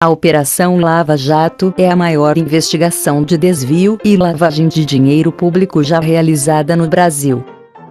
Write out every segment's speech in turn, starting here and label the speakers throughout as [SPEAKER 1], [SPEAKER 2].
[SPEAKER 1] A Operação Lava Jato é a maior investigação de desvio e lavagem de dinheiro público já realizada no Brasil.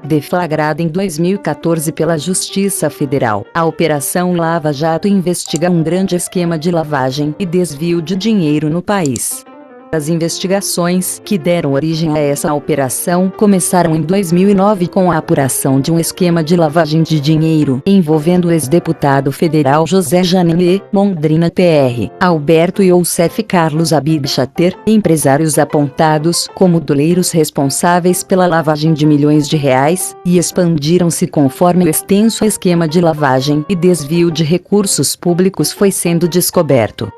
[SPEAKER 1] Deflagrada em 2014 pela Justiça Federal, a Operação Lava Jato investiga um grande esquema de lavagem e desvio de dinheiro no país. As investigações que deram origem a essa operação começaram em 2009 com a apuração de um esquema de lavagem de dinheiro envolvendo o ex-deputado federal José Janine, Londrina PR, Alberto Youssef Carlos Habib Chater, empresários apontados como doleiros responsáveis pela lavagem de milhões de reais, e expandiram-se conforme o extenso esquema de lavagem e desvio de recursos públicos foi sendo descoberto.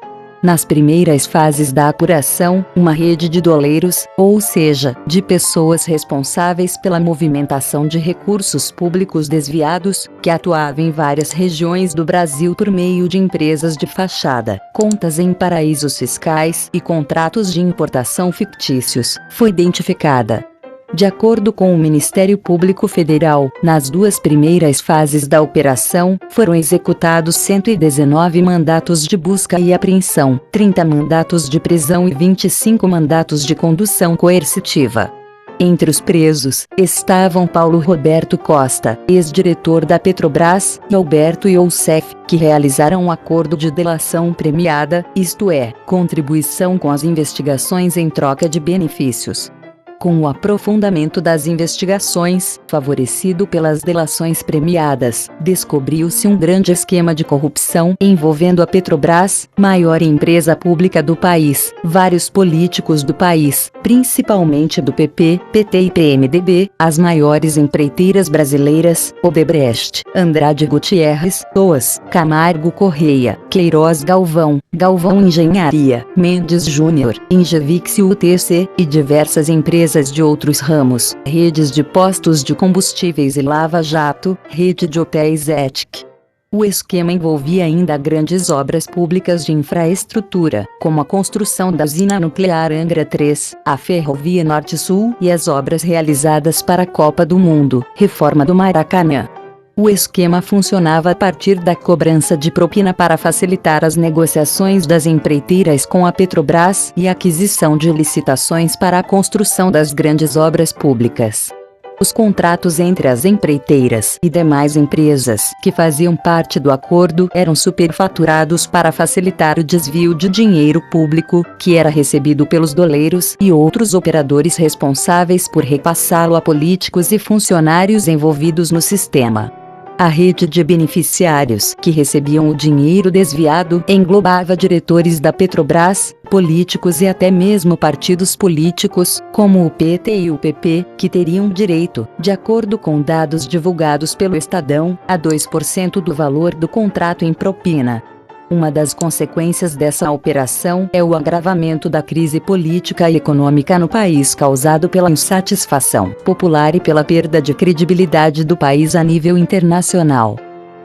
[SPEAKER 1] Nas primeiras fases da apuração, uma rede de doleiros, ou seja, de pessoas responsáveis pela movimentação de recursos públicos desviados, que atuava em várias regiões do Brasil por meio de empresas de fachada, contas em paraísos fiscais e contratos de importação fictícios, foi identificada. De acordo com o Ministério Público Federal, nas duas primeiras fases da operação, foram executados 119 mandatos de busca e apreensão, 30 mandatos de prisão e 25 mandatos de condução coercitiva. Entre os presos, estavam Paulo Roberto Costa, ex-diretor da Petrobras, e Alberto Youssef, que realizaram um acordo de delação premiada, isto é, contribuição com as investigações em troca de benefícios. Com o aprofundamento das investigações, favorecido pelas delações premiadas, descobriu-se um grande esquema de corrupção envolvendo a Petrobras, maior empresa pública do país, vários políticos do país, principalmente do PP, PT e PMDB, as maiores empreiteiras brasileiras, Odebrecht, Andrade Gutierrez, Toas, Camargo Correia, Queiroz Galvão, Galvão Engenharia, Mendes Júnior, Ingevix UTC, e diversas empresas de outros ramos, redes de postos de combustíveis e lava-jato, rede de hotéis ETIC. O esquema envolvia ainda grandes obras públicas de infraestrutura, como a construção da usina nuclear Angra 3, a Ferrovia Norte-Sul e as obras realizadas para a Copa do Mundo, reforma do Maracanã. O esquema funcionava a partir da cobrança de propina para facilitar as negociações das empreiteiras com a Petrobras e a aquisição de licitações para a construção das grandes obras públicas. Os contratos entre as empreiteiras e demais empresas que faziam parte do acordo eram superfaturados para facilitar o desvio de dinheiro público, que era recebido pelos doleiros e outros operadores responsáveis por repassá-lo a políticos e funcionários envolvidos no sistema. A rede de beneficiários que recebiam o dinheiro desviado englobava diretores da Petrobras, políticos e até mesmo partidos políticos, como o PT e o PP, que teriam direito, de acordo com dados divulgados pelo Estadão, a 2% do valor do contrato em propina. Uma das consequências dessa operação é o agravamento da crise política e econômica no país causado pela insatisfação popular e pela perda de credibilidade do país a nível internacional.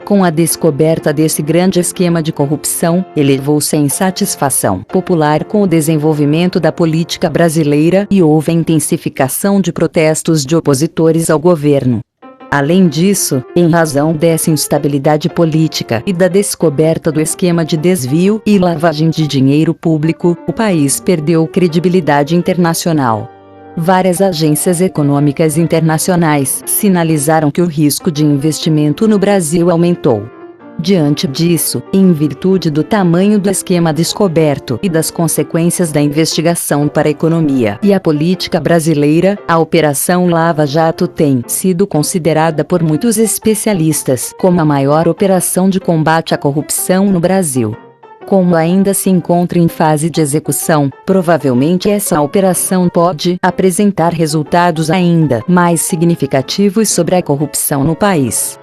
[SPEAKER 1] Com a descoberta desse grande esquema de corrupção, elevou-se a insatisfação popular com o desenvolvimento da política brasileira e houve a intensificação de protestos de opositores ao governo. Além disso, em razão dessa instabilidade política e da descoberta do esquema de desvio e lavagem de dinheiro público, o país perdeu credibilidade internacional. Várias agências econômicas internacionais sinalizaram que o risco de investimento no Brasil aumentou. Diante disso, em virtude do tamanho do esquema descoberto e das consequências da investigação para a economia e a política brasileira, a Operação Lava Jato tem sido considerada por muitos especialistas como a maior operação de combate à corrupção no Brasil. Como ainda se encontra em fase de execução, provavelmente essa operação pode apresentar resultados ainda mais significativos sobre a corrupção no país.